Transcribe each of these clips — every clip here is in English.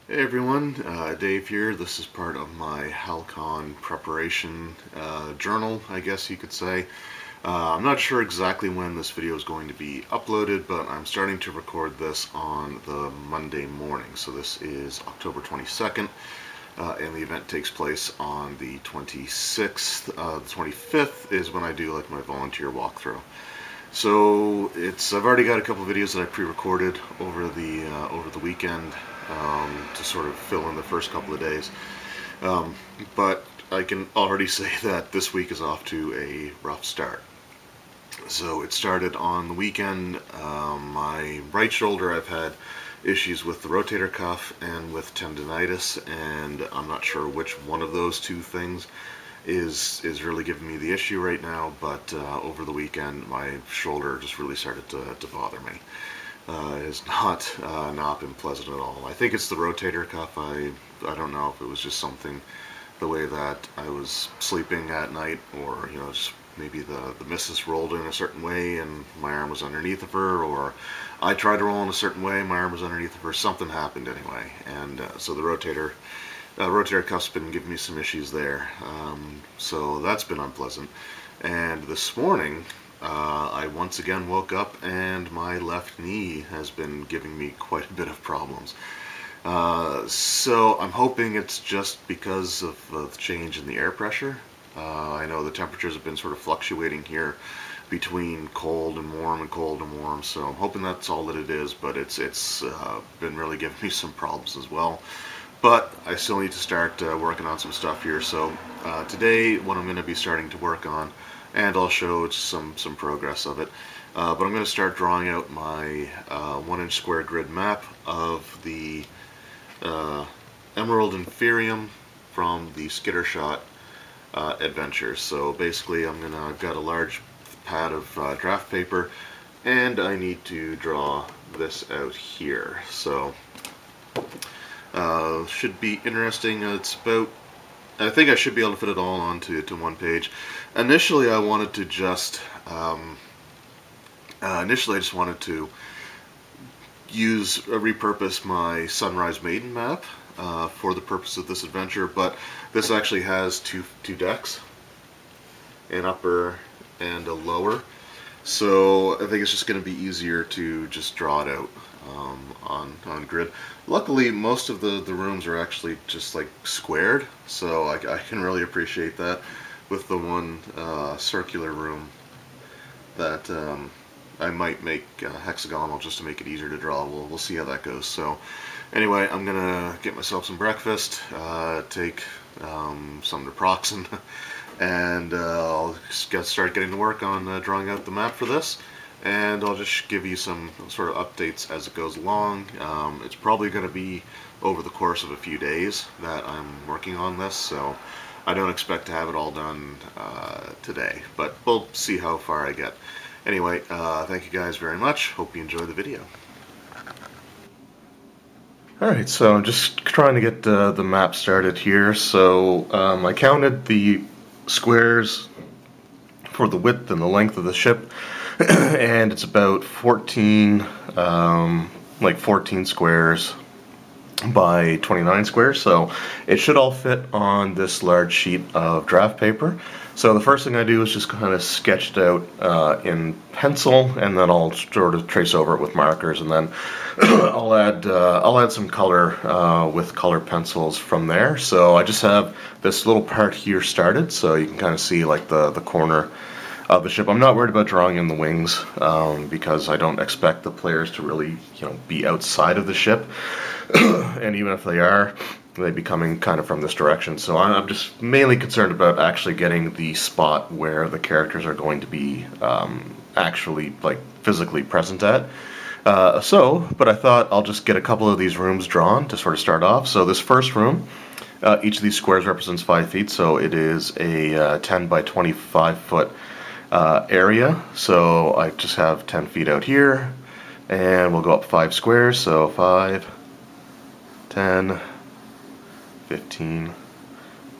Hey everyone, Dave here. This is part of my Hal-Con preparation journal, I guess you could say. I'm not sure exactly when this video is going to be uploaded, but I'm starting to record this on the Monday morning. So this is October 22nd, and the event takes place on the 26th. The 25th is when I do like my volunteer walkthrough. So I've already got a couple videos that I pre-recorded over the weekend to sort of fill in the first couple of days. But I can already say that this week is off to a rough start. So it started on the weekend. My right shoulder, I've had issues with the rotator cuff and with tendonitis, and I'm not sure which one of those two things is really giving me the issue right now, but over the weekend my shoulder just really started to bother me. It has not been pleasant at all. I think it's the rotator cuff. I don't know if it was just something, the way that I was sleeping at night, or just maybe the missus rolled in a certain way and my arm was underneath of her, or I tried to roll in a certain way, my arm was underneath of her. Something happened anyway, and so the rotator cuff's been giving me some issues there, so that's been unpleasant. And this morning, I once again woke up and my left knee has been giving me quite a bit of problems. So I'm hoping it's just because of the change in the air pressure. I know the temperatures have been sort of fluctuating here between cold and warm, so I'm hoping that's all that it is, but it's been really giving me some problems as well. But I still need to start working on some stuff here. So today, what I'm going to be starting to work on, and I'll show some progress of it, but I'm going to start drawing out my 1-inch square grid map of the Emerald Inferium from the Skitter Shot adventure. So basically, I've got a large pad of draft paper, and I need to draw this out here. So should be interesting. It's about, I think I should be able to fit it all onto one page. Initially, I wanted to just initially I just wanted to repurpose my Sunrise Maiden map for the purpose of this adventure, but this actually has two decks, an upper and a lower. So I think it's just going to be easier to just draw it out on grid. Luckily, most of the rooms are actually just like squared, so I can really appreciate that. With the one circular room that I might make hexagonal just to make it easier to draw. We'll see how that goes. So anyway, I'm gonna get myself some breakfast, take some naproxen, and I'll start getting to work on drawing out the map for this. And I'll just give you some sort of updates as it goes along. It's probably going to be over the course of a few days that I'm working on this, so I don't expect to have it all done today, but we'll see how far I get. Anyway, thank you guys very much. Hope you enjoy the video. Alright, so I'm just trying to get the map started here. So I counted the squares for the width and the length of the ship, and it's about 14 squares by 29 squares, so it should all fit on this large sheet of draft paper. So the first thing I do is just kind of sketch it out in pencil, and then I'll sort of trace over it with markers, and then I'll add some color with color pencils from there. So I just have this little part here started, so you can kind of see like the corner of the ship. I'm not worried about drawing in the wings because I don't expect the players to really be outside of the ship, and even if they are, they'd be coming kind of from this direction. So I'm just mainly concerned about actually getting the spot where the characters are going to be actually like physically present at. But I thought I'll just get a couple of these rooms drawn to sort of start off. So this first room, each of these squares represents 5 feet, so it is a 10 by 25 foot area. So I just have 10 feet out here, and we'll go up 5 squares, so 5, 10, 15,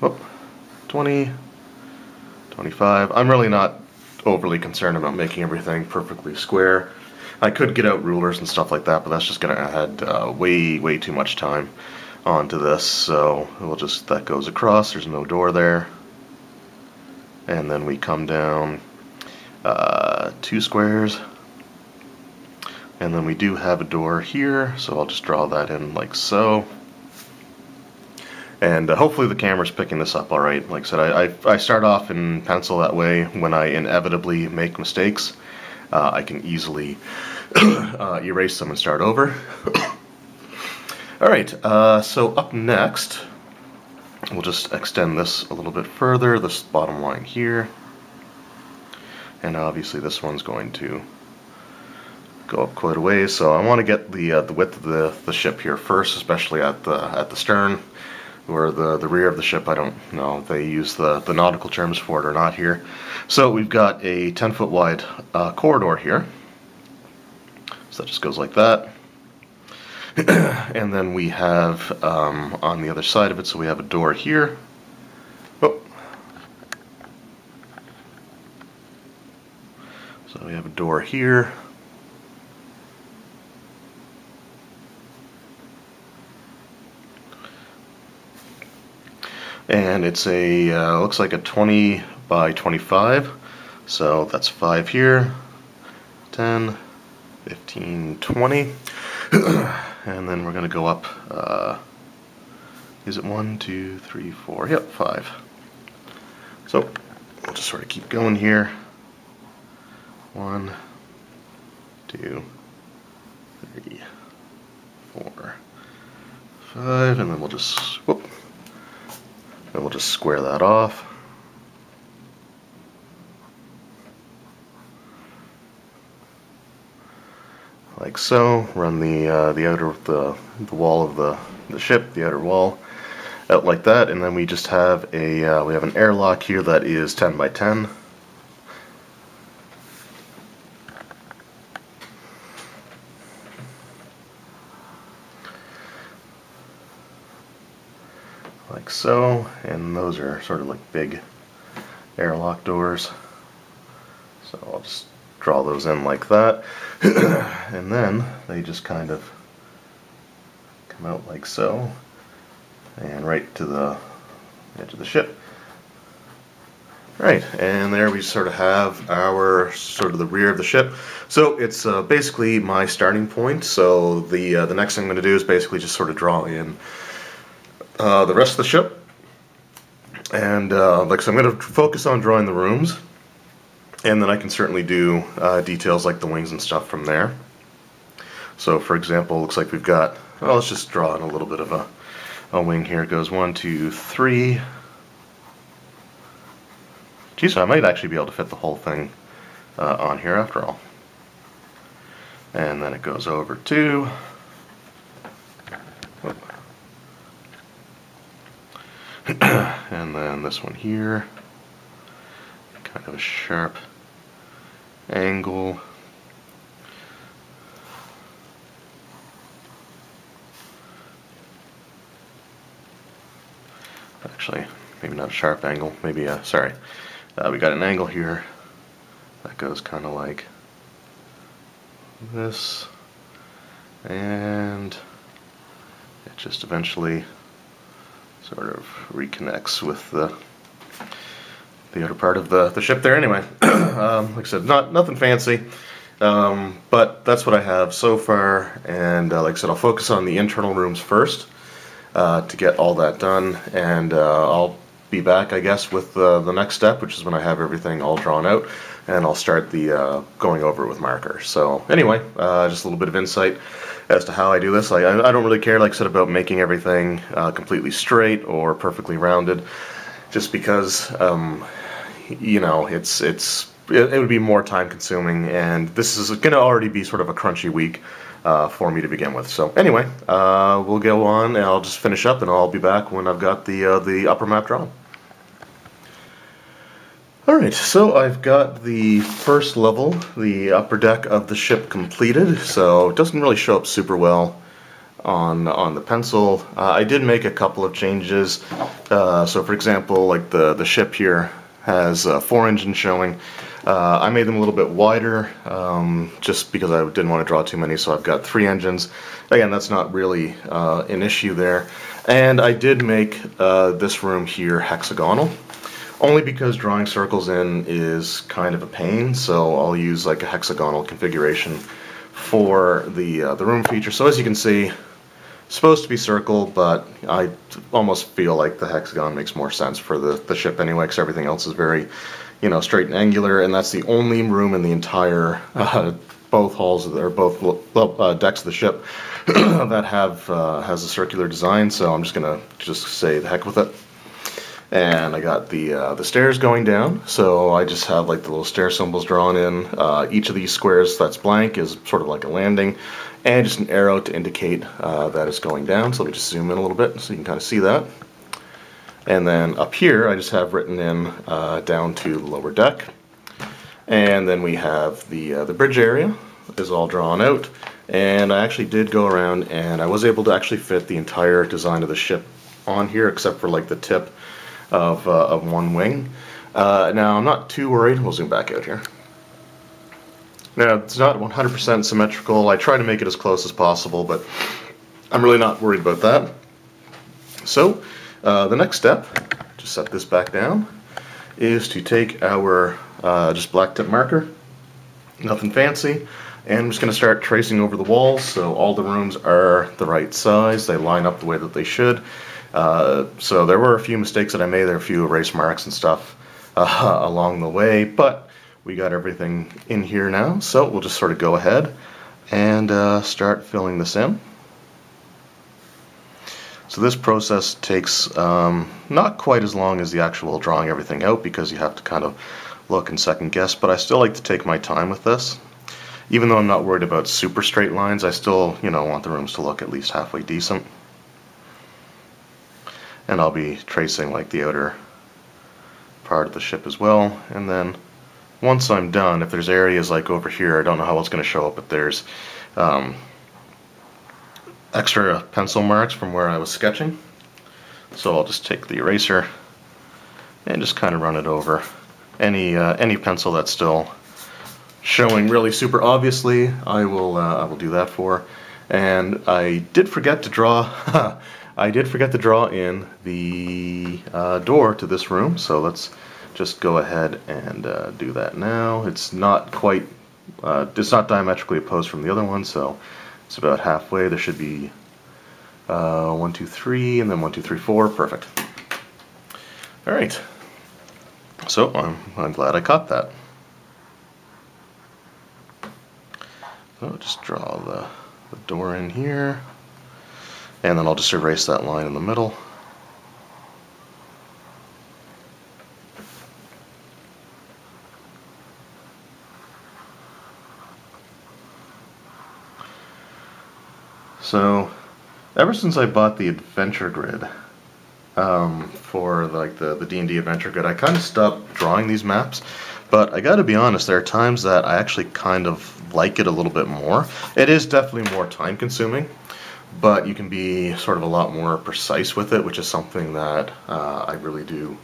whoop, 20, 25. I'm really not overly concerned about making everything perfectly square. I could get out rulers and stuff like that, but that's just going to add way too much time. onto this, so we'll just, that goes across, there's no door there. And then we come down 2 squares, and then we do have a door here, so I'll just draw that in like so. And hopefully the camera's picking this up alright. Like I said, I start off in pencil, that way when I inevitably make mistakes, I can easily erase them and start over. Alright, so up next, we'll just extend this a little bit further, this bottom line here. And obviously this one's going to go up quite a ways, so I want to get the width of the ship here first, especially at the stern, or the rear of the ship. I don't know if they use the nautical terms for it or not here. So we've got a 10-foot wide corridor here, so that just goes like that. And then we have on the other side of it, so we have a door here. Oh. So we have a door here. And it's a, looks like a 20 by 25. So that's 5 here, 10, 15, 20. And then we're going to go up, is it 1, 2, 3, 4? Yep, 5. So we'll just sort of keep going here. 1, 2, 3, 4, 5, and then we'll just, whoop, then we'll just square that off. Like so. Run the outer the wall of the ship, the outer wall, out like that, and then we just have a we have an airlock here that is 10 by 10. Like so, and those are sort of like big airlock doors. So I'll just draw those in like that. And then they just kind of come out like so, and right to the edge of the ship. Right, and there we sort of have our sort of the rear of the ship. So it's basically my starting point. So the next thing I'm going to do is basically just sort of draw in the rest of the ship. And like so, I'm going to focus on drawing the rooms, and then I can certainly do details like the wings and stuff from there. So for example, looks like we've got, well, let's just draw in a little bit of a wing here. It goes 1, 2, 3. Geez, I might actually be able to fit the whole thing on here after all. And then it goes over 2. And then this one here, kind of a sharp angle. Actually, maybe not a sharp angle, maybe a, sorry. We got an angle here that goes kind of like this, and it just eventually sort of reconnects with the outer part of the ship there. Anyway, like I said, nothing fancy, but that's what I have so far. And like I said, I'll focus on the internal rooms first to get all that done, and I'll be back, I guess, with the next step, which is when I have everything all drawn out, and I'll start the going over it with markers. So anyway, just a little bit of insight as to how I do this. I don't really care, like I said, about making everything completely straight or perfectly rounded, just because you know, it would be more time consuming, and this is going to already be sort of a crunchy week for me to begin with. So anyway, we'll go on, and I'll just finish up, and I'll be back when I've got the upper map drawn. Alright, so I've got the first level, the upper deck of the ship, completed, so it doesn't really show up super well on the pencil. I did make a couple of changes. So for example, like the ship here has 4 engines showing. I made them a little bit wider just because I didn't want to draw too many, so I've got 3 engines. Again, that's not really an issue there. And I did make this room here hexagonal, only because drawing circles in is kind of a pain, so I'll use like a hexagonal configuration for the room feature. So as you can see, supposed to be circle, but I almost feel like the hexagon makes more sense for the ship anyway, because everything else is very, you know, straight and angular, and that's the only room in the entire both halls or both decks of the ship that has a circular design. So I'm just gonna say the heck with it. And I got the stairs going down, so I just have like the little stair symbols drawn in. Each of these squares that's blank is sort of like a landing, and just an arrow to indicate that it's going down. So let me just zoom in a little bit so you can kind of see that. And then up here I just have written in down to the lower deck. And then we have the bridge area is all drawn out. And I actually did go around and I was able to actually fit the entire design of the ship on here, except for like the tip of one wing. Now I'm not too worried. We'll zoom back out here. Now it's not 100% symmetrical. I try to make it as close as possible, but I'm really not worried about that. So the next step, just set this back down, is to take our just black tip marker, nothing fancy, and I'm just going to start tracing over the walls so all the rooms are the right size, they line up the way that they should. So there were a few mistakes that I made, there were a few erase marks and stuff along the way, but we got everything in here now, so we'll just sort of go ahead and start filling this in. So this process takes not quite as long as the actual drawing everything out, because you have to kind of look and second guess, but I still like to take my time with this. Even though I'm not worried about super straight lines, I still, you know, want the rooms to look at least halfway decent. And I'll be tracing like the outer part of the ship as well. And then once I'm done, if there's areas like over here, I don't know how it's going to show up, but there's extra pencil marks from where I was sketching. So I'll just take the eraser and just kind of run it over any pencil that's still showing really super obviously. I will do that for. And I did forget to draw I did forget to draw in the door to this room, so let's just go ahead and do that now. It's not quite it's not diametrically opposed from the other one, so it's about halfway. There should be 1, 2, 3, and then 1, 2, 3, 4. Perfect. All right. So I'm glad I caught that. So just draw the door in here, and then I'll just erase that line in the middle. So ever since I bought the Adventure Grid for like the D&D Adventure Grid, I kind of stopped drawing these maps. But I gotta be honest, there are times that I actually kind of like it a little bit more. It is definitely more time consuming, but you can be sort of a lot more precise with it, which is something that I really do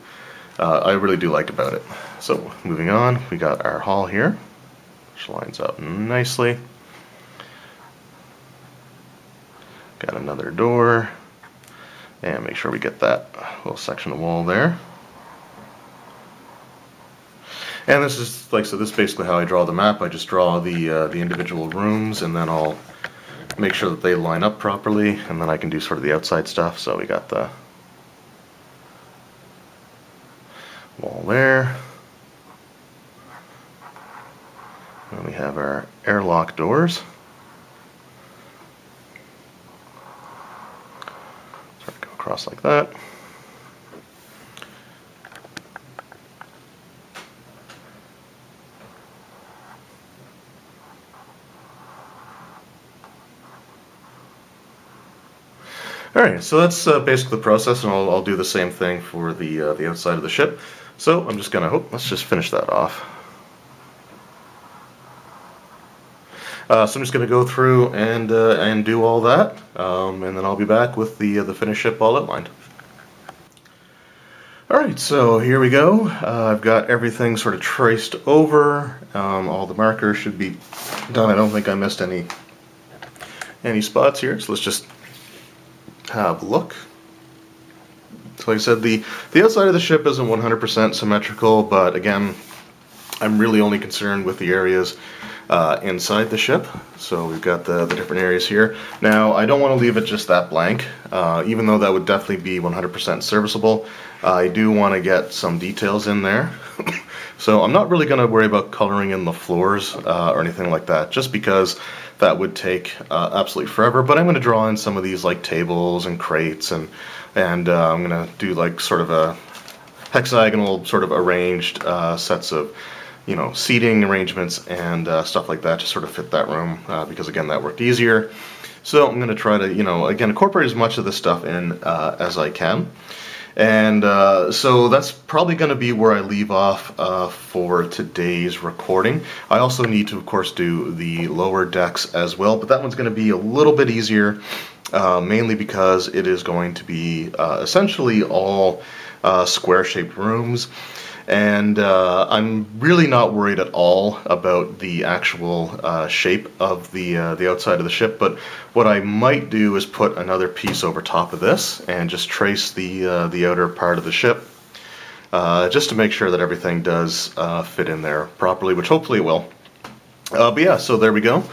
like about it. So moving on, we got our hall here, which lines up nicely. Got another door, and make sure we get that little section of wall there. And this is like, so this is basically how I draw the map. I just draw the individual rooms, and then I'll make sure that they line up properly, and then I can do sort of the outside stuff. So we got the wall there, and we have our airlock doors. So go across like that. Alright, so that's basically the process, and I'll do the same thing for the outside of the ship. So I'm just gonna, let's just finish that off. So I'm just gonna go through and do all that, and then I'll be back with the finished ship all outlined. Alright, so here we go. I've got everything sort of traced over. All the markers should be done. I don't think I missed any spots here, so let's just have a look. So like I said, the outside of the ship isn't 100% symmetrical, but again, I'm really only concerned with the areas inside the ship. So we've got the different areas here. Now, I don't want to leave it just that blank, even though that would definitely be 100% serviceable. I do want to get some details in there. So I'm not really going to worry about coloring in the floors or anything like that, just because that would take absolutely forever. But I'm going to draw in some of these like tables and crates, and I'm going to do like sort of a hexagonal sort of arranged sets of, you know, seating arrangements and stuff like that to sort of fit that room, because again, that worked easier. So I'm going to try to, you know, again, incorporate as much of this stuff in as I can. And so that's probably going to be where I leave off for today's recording. I also need to, of course, do the lower decks as well, but that one's going to be a little bit easier, mainly because it is going to be essentially all square-shaped rooms. And I'm really not worried at all about the actual shape of the outside of the ship, but what I might do is put another piece over top of this and just trace the outer part of the ship, just to make sure that everything does fit in there properly, which hopefully it will. But yeah, so there we go.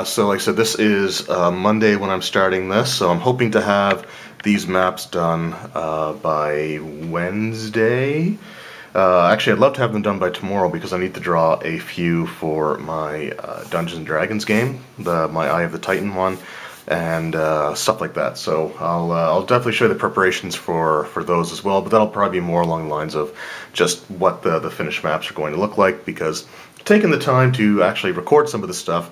So like I said, this is Monday when I'm starting this, so I'm hoping to have these maps done by Wednesday. Actually, I'd love to have them done by tomorrow because I need to draw a few for my Dungeons & Dragons game, my Eye of the Titan one, and stuff like that. So I'll definitely show you the preparations for those as well, but that'll probably be more along the lines of just what the finished maps are going to look like, because taking the time to actually record some of this stuff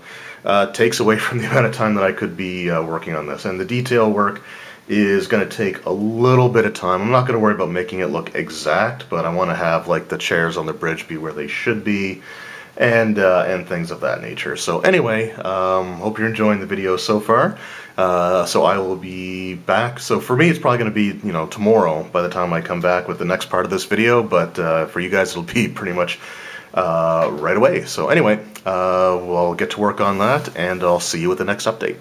takes away from the amount of time that I could be working on this. And the detail work is going to take a little bit of time. I'm not going to worry about making it look exact, but I want to have like the chairs on the bridge be where they should be, and things of that nature. So anyway, hope you're enjoying the video so far. So I will be back. So for me, it's probably going to be, you know, tomorrow by the time I come back with the next part of this video, but for you guys, it'll be pretty much right away. So anyway, we'll get to work on that, and I'll see you with the next update.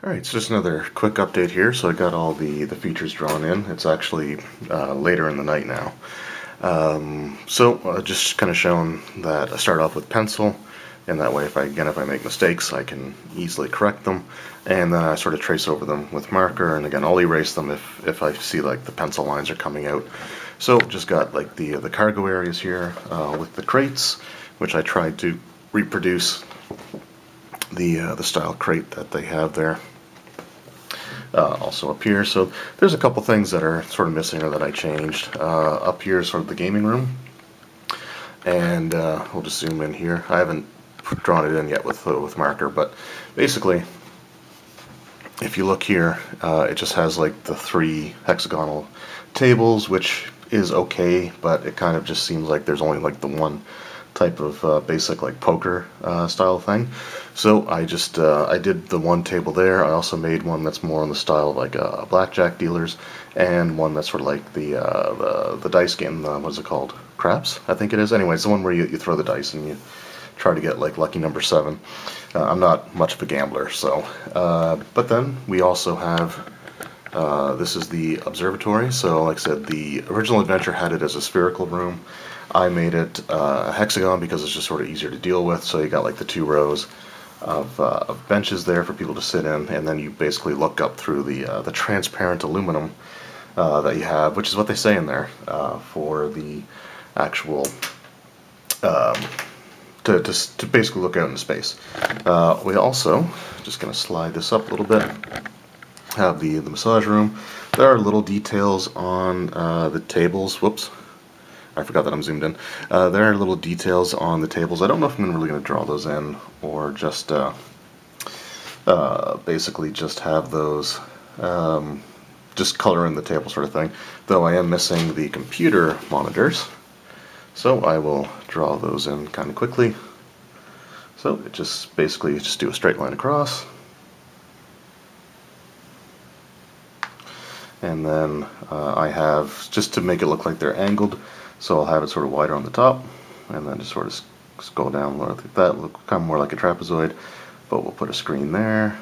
Alright, so just another quick update here. So I got all the features drawn in. It's actually later in the night now. So just kind of showing that I start off with pencil, and that way if I make mistakes, I can easily correct them. And then I sort of trace over them with marker, and again, I'll erase them if I see like the pencil lines are coming out. So just got like the cargo areas here with the crates, which I tried to reproduce the style crate that they have there. Also up here, so there's a couple things that are sort of missing or that I changed. Up here is sort of the gaming room, and we'll just zoom in here. I haven't drawn it in yet with marker, but basically, if you look here, it just has like the 3 hexagonal tables, which is okay, but it kind of just seems like there's only like the one type of basic like poker style thing. So I just I did the one table there. I also made one that's more on the style of like blackjack dealers, and one that's sort of like the dice game. What is it called? Craps, I think it is. Anyway, it's the one where you throw the dice and you try to get like lucky number 7. I'm not much of a gambler, so but then we also have this is the observatory. So like I said, the original adventure had it as a spherical room. I made it a hexagon because it's just sort of easier to deal with. So you got like the 2 rows of benches there for people to sit in, and then you basically look up through the transparent aluminum that you have, which is what they say in there for the actual to basically look out into space. We also, just going to slide this up a little bit, have the massage room. There are little details on the tables. Whoops. I forgot that I'm zoomed in. There are little details on the tables. I don't know if I'm really going to draw those in, or just basically just have those, just color in the table sort of thing. Though I am missing the computer monitors, so I will draw those in kind of quickly. So it just basically just do a straight line across. and then I have, just to make it look like they're angled, so I'll have it sort of wider on the top, and then just sort of go down like that, look kind of more like a trapezoid, but we'll put a screen there.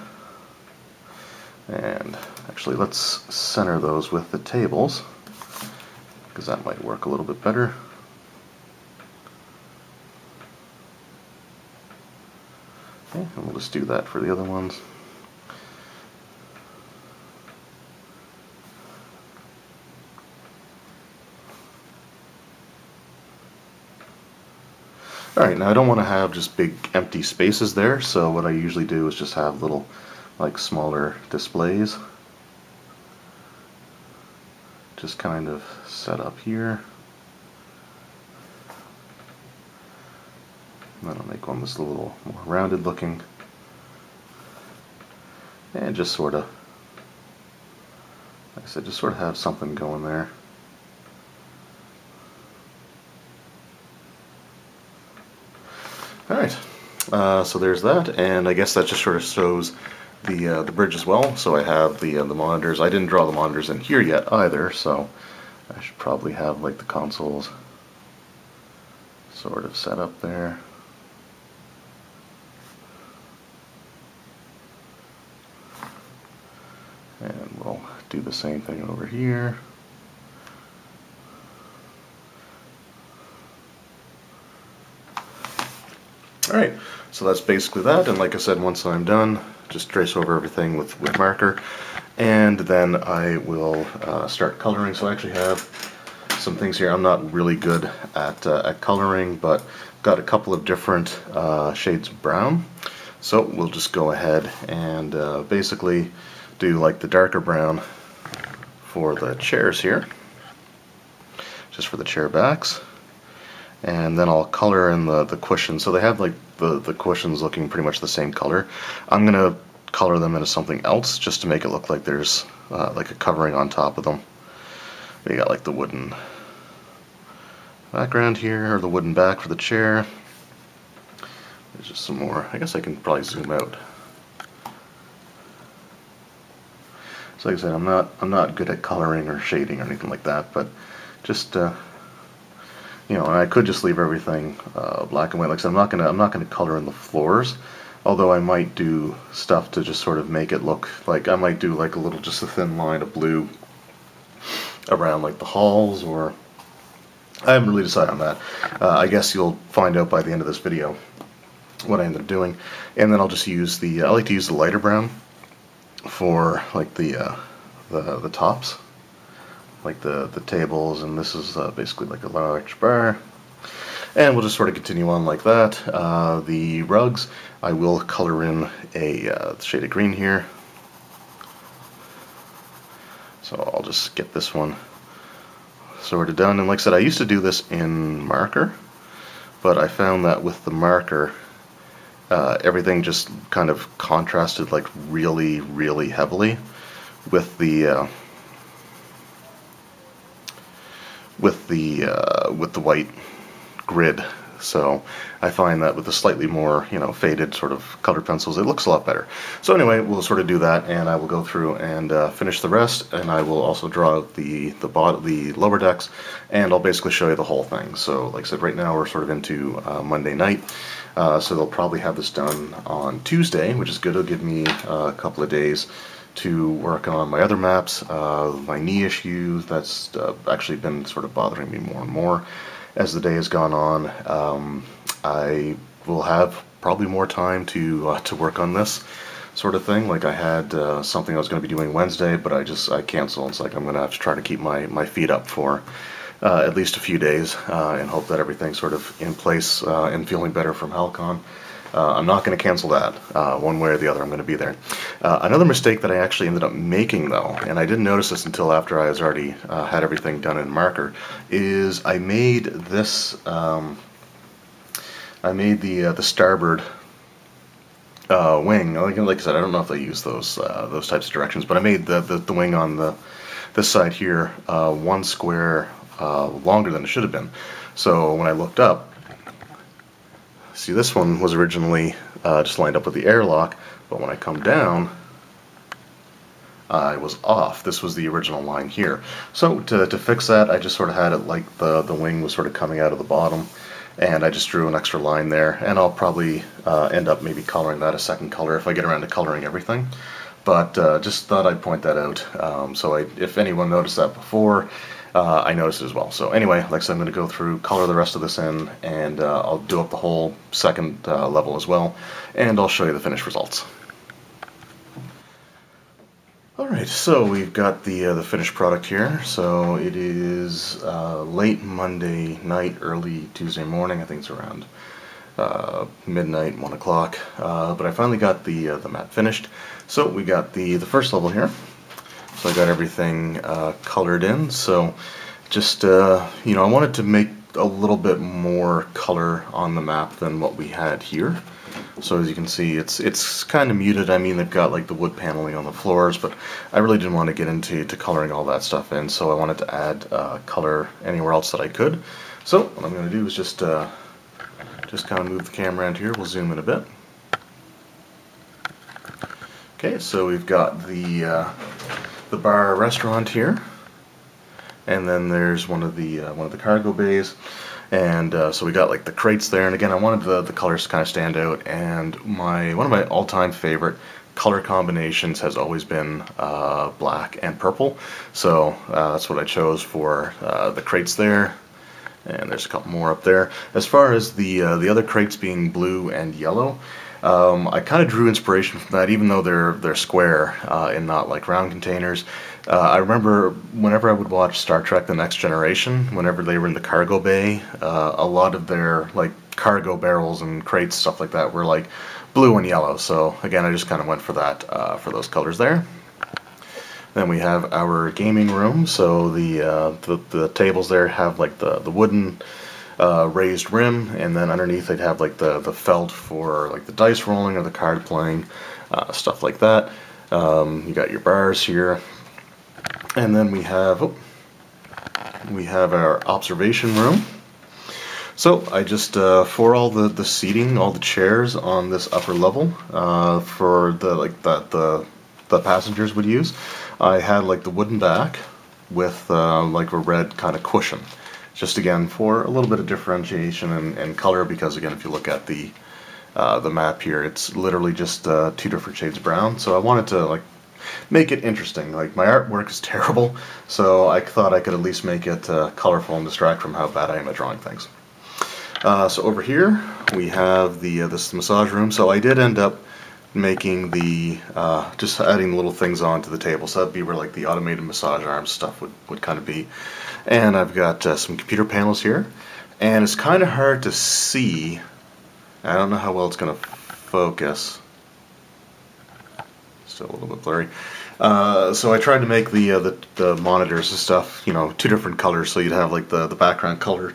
And actually, let's center those with the tables, because that might work a little bit better. Okay, and we'll just do that for the other ones. Alright, now I don't want to have just big empty spaces there, so what I usually do is just have little, like, smaller displays. Just kind of set up here. And then I'll make one that's a little more rounded looking. And just sort of, like I said, just sort of have something going there. Alright, so there's that, and I guess that just sort of shows the bridge as well. So I have the monitors. I didn't draw the monitors in here yet either, so I should probably have like the consoles sort of set up there. And we'll do the same thing over here. Alright, so that's basically that, and like I said, once I'm done, just trace over everything with marker, and then I will start coloring. So I actually have some things here. I'm not really good at coloring, but got a couple of different shades of brown. So we'll just go ahead and basically do like the darker brown for the chairs here, just for the chair backs. And then I'll color in the cushions. So they have like the cushions looking pretty much the same color. I'm going to color them into something else just to make it look like there's like a covering on top of them. You got like the wooden background here, or the wooden back for the chair. There's just some more. I guess I can probably zoom out. So like I said, I'm not good at coloring or shading or anything like that, but just you know, and I could just leave everything black and white. Like I said, I'm not gonna color in the floors, although I might do stuff to just sort of make it look like, I might do like just a thin line of blue around like the halls, or I haven't really decided on that. I guess you'll find out by the end of this video what I end up doing, and then I'll just use I like to use the lighter brown for like the tops, like the tables, and this is basically like a large bar, and we'll just sort of continue on like that. The rugs, I will color in a shade of green here, so I'll just get this one sort of done. And like I said, I used to do this in marker, but I found that with the marker everything just kind of contrasted like really heavily with the white grid. So I find that with the slightly more, you know, faded sort of colored pencils, it looks a lot better. So anyway, we'll sort of do that, and I will go through and finish the rest, and I will also draw out the lower decks, and I'll basically show you the whole thing. So like I said, right now we're sort of into Monday night, so they'll probably have this done on Tuesday, which is good. It'll give me a couple of days to work on my other maps. My knee issues, that's actually been sort of bothering me more and more as the day has gone on. I will have probably more time to work on this sort of thing. Like I had something I was going to be doing Wednesday, but I canceled. It's like I'm going to have to try to keep my feet up for at least a few days, and hope that everything's sort of in place and feeling better from Hal-Con. I'm not going to cancel that one way or the other. I'm going to be there. Another mistake that I actually ended up making, though, and I didn't notice this until after I was already had everything done in marker, is I made this. I made the starboard wing. Like I said, I don't know if they use those types of directions, but I made the wing on this side here one square longer than it should have been. So when I looked up, see, this one was originally just lined up with the airlock, but when I come down, I was off. This was the original line here. So to fix that, I just sort of had it like the wing was sort of coming out of the bottom, and I just drew an extra line there, and I'll probably end up maybe coloring that a second color if I get around to coloring everything. But just thought I'd point that out. If anyone noticed that before, I noticed it as well. So anyway, like I said, I'm going to go through, color the rest of this in, and I'll do up the whole second level as well, and I'll show you the finished results. Alright, so we've got the finished product here. So it is late Monday night, early Tuesday morning. I think it's around midnight, 1 o'clock. But I finally got the map finished. So we got the first level here. So I got everything colored in. So just, you know, I wanted to make a little bit more color on the map than what we had here. So as you can see, it's kind of muted. I mean, they've got like the wood paneling on the floors, but I really didn't want to get into coloring all that stuff in, so I wanted to add color anywhere else that I could. So what I'm going to do is just kind of move the camera around here. We'll zoom in a bit. Okay, so we've got the bar restaurant here, and then there's one of the cargo bays. And so we got like the crates there, and again I wanted the colors to kind of stand out, and one of my all-time favorite color combinations has always been black and purple, so that's what I chose for the crates there, and there's a couple more up there. As far as the other crates being blue and yellow, I kind of drew inspiration from that, even though they're square and not like round containers. I remember whenever I would watch Star Trek: The Next Generation, whenever they were in the cargo bay, a lot of their like cargo barrels and crates, stuff like that, were like blue and yellow. So again, I just kind of went for that, for those colors there. Then we have our gaming room. So the tables there have like the wooden raised rim, and then underneath they'd have like the felt for like the dice rolling or the card playing, stuff like that. You got your bars here. And then we have our observation room. So I just for all the seating, all the chairs on this upper level, for the passengers would use, I had like the wooden back with like a red kind of cushion, just again for a little bit of differentiation and color, because again, if you look at the map here, it's literally just 2 different shades of brown. So I wanted to like make it interesting. Like, my artwork is terrible, so I thought I could at least make it colorful and distract from how bad I am at drawing things. So over here we have this massage room. So I did end up making just adding little things onto the table. So that'd be where like the automated massage arm stuff would kind of be. And I've got some computer panels here, and it's kind of hard to see. I don't know how well it's going to focus. Still a little bit blurry. So I tried to make the monitors and stuff, you know, 2 different colors, so you'd have like the background color,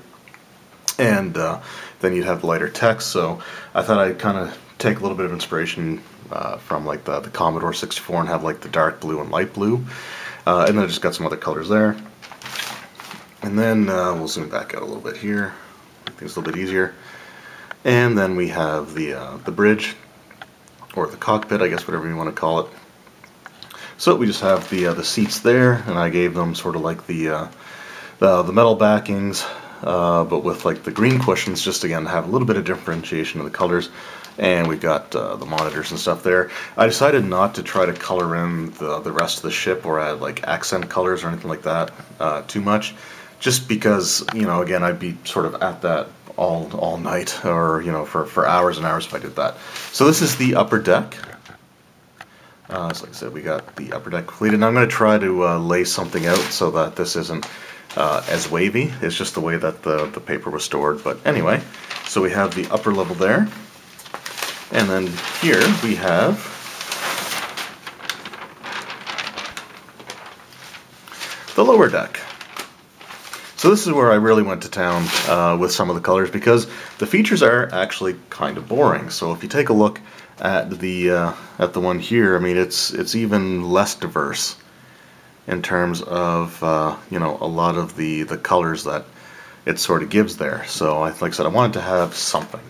and then you'd have lighter text. So I thought I'd kind of take a little bit of inspiration from like the Commodore 64 and have like the dark blue and light blue, and then I just got some other colors there. And then we'll zoom back out a little bit here, make things a little bit easier. And then we have the bridge, or the cockpit, I guess, whatever you want to call it. So we just have the seats there, and I gave them sort of like the metal backings, but with like the green cushions, just again to have a little bit of differentiation of the colors. And we've got the monitors and stuff there. I decided not to try to color in the rest of the ship or add like accent colors or anything like that too much, just because, you know, again, I'd be sort of at that all night, or you know, for hours and hours if I did that. So this is the upper deck. So like I said, we got the upper deck completed. And I'm going to try to lay something out so that this isn't as wavy. It's just the way that the paper was stored. But anyway, so we have the upper level there, and then here we have the lower deck. So this is where I really went to town with some of the colors, because the features are actually kind of boring. So if you take a look at the one here, I mean, it's even less diverse in terms of you know, a lot of the colors that it sort of gives there. So like I said, I wanted to have something.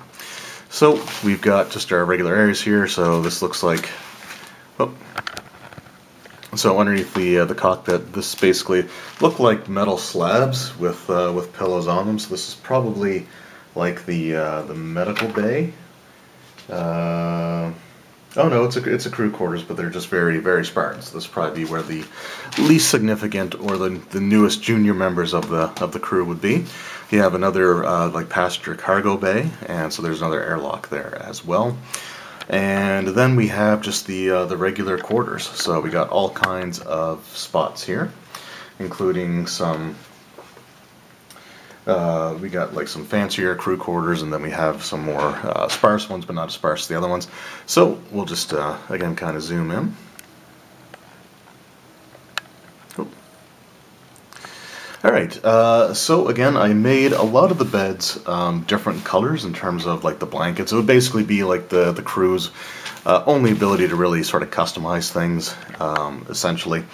So we've got just our regular areas here. So this looks like, oh, So underneath the cockpit, this basically looked like metal slabs with pillows on them. So this is probably like the medical bay. Oh no, it's a crew quarters, but they're just very, very spartan. So this would probably be where the least significant or the newest junior members of the crew would be. You have another like passenger cargo bay, and so there's another airlock there as well. And then we have just the regular quarters. So we got all kinds of spots here, including some. We got like some fancier crew quarters, and then we have some more sparse ones, but not as sparse as the other ones. So we'll just again kind of zoom in. Alright, so again, I made a lot of the beds different colors in terms of like the blankets. It would basically be like the crew's only ability to really sort of customize things, essentially.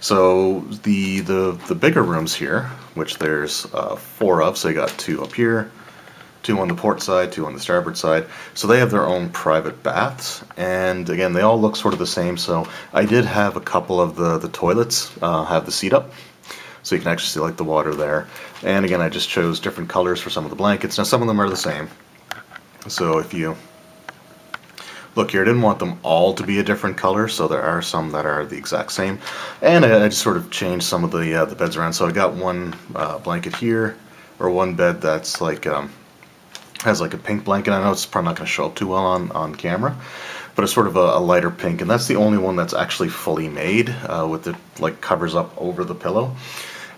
So the bigger rooms here, which there's 4 of, so you got 2 up here, 2 on the port side, 2 on the starboard side. So they have their own private baths, and again, they all look sort of the same. So I did have a couple of the toilets have the seat up, so you can actually see like the water there. And again, I just chose different colors for some of the blankets. Now some of them are the same. So if you look here, I didn't want them all to be a different color, so there are some that are the exact same. And I just sort of changed some of the beds around. So I got one blanket here, or one bed that's like has like a pink blanket. I know it's probably not going to show up too well on camera, but it's sort of a lighter pink, and that's the only one that's actually fully made with it like covers up over the pillow.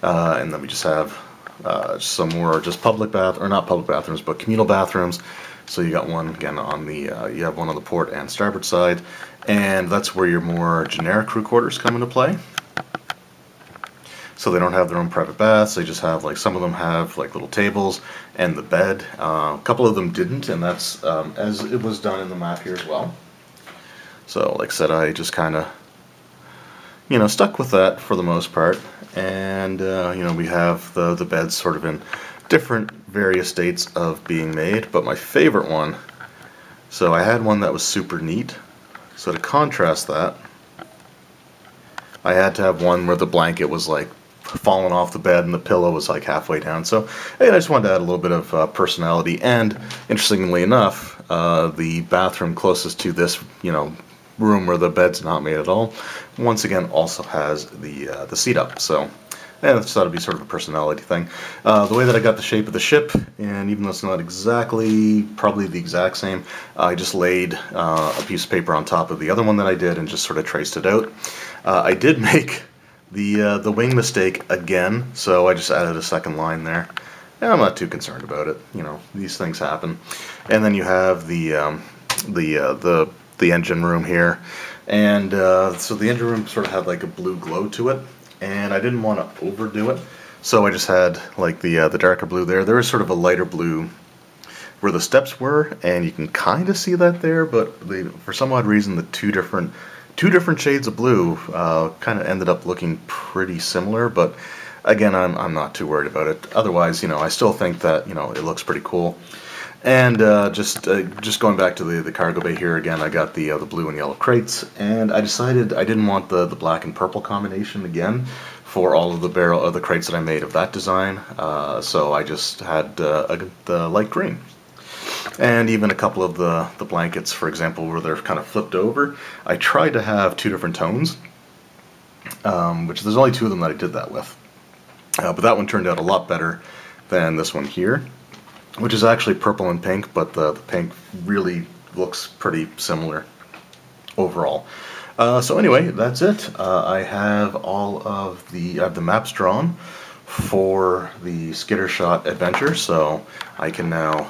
And then we just have some more just public bath, or not public bathrooms, but communal bathrooms. So you got one again on the you have one on the port and starboard side, and that's where your more generic crew quarters come into play. So they don't have their own private baths. They just have like, some of them have like little tables and the bed. A couple of them didn't, and that's as it was done in the map here as well. So like I said, I just kind of stuck with that for the most part. And we have the beds sort of in different various states of being made, but my favorite one, so I had one that was super neat. So to contrast that, I had to have one where the blanket was like falling off the bed and the pillow was like halfway down. So hey, I just wanted to add a little bit of personality. And interestingly enough, the bathroom closest to this room where the bed's not made at all, once again also has the seat up. So I just thought it'd be sort of a personality thing. The way that I got the shape of the ship, and even though it's not exactly, probably the exact same, I just laid a piece of paper on top of the other one that I did and just sort of traced it out. I did make the wing mistake again, so I just added a second line there. And I'm not too concerned about it. These things happen. And then you have the engine room here, and so the engine room sort of had like a blue glow to it. And I didn't want to overdo it, so I just had like the darker blue there. There is sort of a lighter blue where the steps were, and you can kind of see that there. But for some odd reason, the two different shades of blue kind of ended up looking pretty similar. But again, I'm not too worried about it. Otherwise, I still think that it looks pretty cool. And just going back to the cargo bay here again, I got the blue and yellow crates, and I decided I didn't want the black and purple combination again for all of the crates that I made of that design. So I just had the light green. And even a couple of the blankets, for example, where they're kind of flipped over, I tried to have 2 different tones, which there's only 2 of them that I did that with. But that one turned out a lot better than this one here, which is actually purple and pink, but the pink really looks pretty similar overall. So anyway, that's it. I have all of the maps drawn for the Skitter Shot adventure, so I can now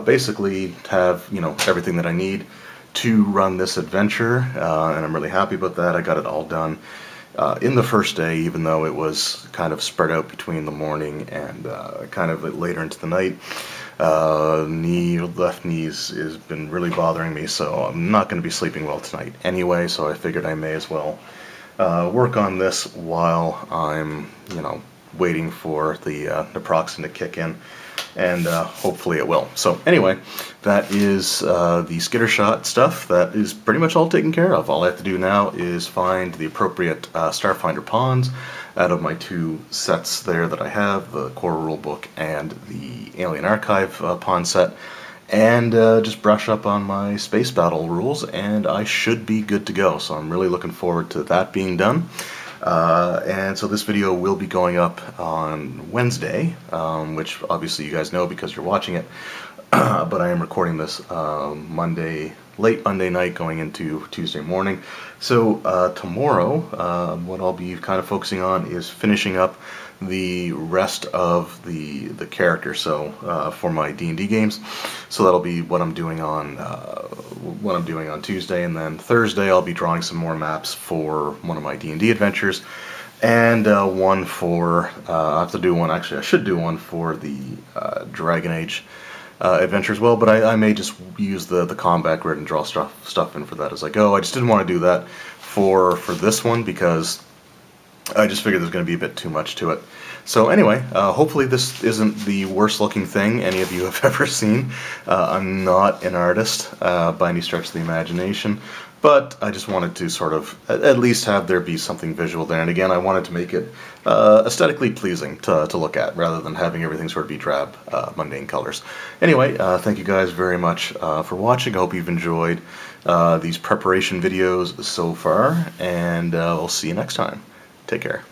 basically have everything that I need to run this adventure, and I'm really happy about that. I got it all done in the first day, even though it was kind of spread out between the morning and kind of later into the night. Left knee has been really bothering me, so I'm not going to be sleeping well tonight anyway, so I figured I may as well work on this while I'm waiting for the naproxen to kick in. and hopefully it will. So anyway, that is the Skitter Shot stuff. That is pretty much all taken care of. All I have to do now is find the appropriate Starfinder pawns out of my 2 sets there that I have, the core rulebook and the Alien Archive pawn set, and just brush up on my space battle rules, and I should be good to go. So I'm really looking forward to that being done. And so this video will be going up on Wednesday, which obviously you guys know because you're watching it, but I am recording this late Monday night going into Tuesday morning. So tomorrow, what I'll be kind of focusing on is finishing up the rest of the character, so for my D&D games. So that'll be what I'm doing on Tuesday, and then Thursday I'll be drawing some more maps for one of my D&D adventures, and one for I have to do one. Actually, I should do one for the Dragon Age adventure as well, but I may just use the combat grid and draw stuff in for that as I go. I just didn't want to do that for this one because I just figured there's going to be a bit too much to it. So anyway, hopefully this isn't the worst looking thing any of you have ever seen. I'm not an artist by any stretch of the imagination, but I just wanted to sort of at least have there be something visual there. And again, I wanted to make it aesthetically pleasing to look at, rather than having everything sort of be drab, mundane colors. Anyway, thank you guys very much for watching. I hope you've enjoyed these preparation videos so far, and we'll see you next time. Take care.